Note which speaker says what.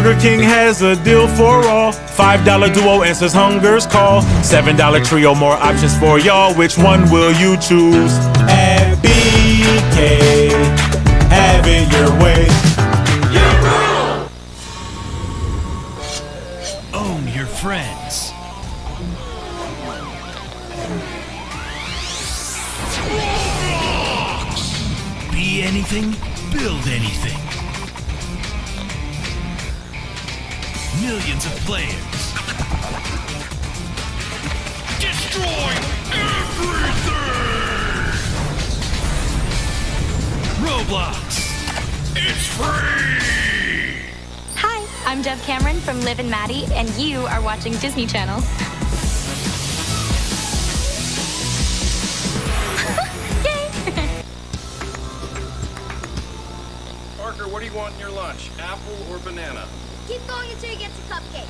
Speaker 1: Burger King has a deal for all. $5 duo answers hunger's call. $7 trio, more options for y'all. Which one will you choose? At BK, have it your way.
Speaker 2: Own your friends. Be anything, build anything. Millions of players. Destroy everything! Roblox. It's free!
Speaker 3: Hi, I'm Deb Cameron from Liv and Maddie, and you are watching Disney Channel.
Speaker 4: Parker, what do you want in your lunch? Apple or banana?
Speaker 5: Keep going until you get to cupcake.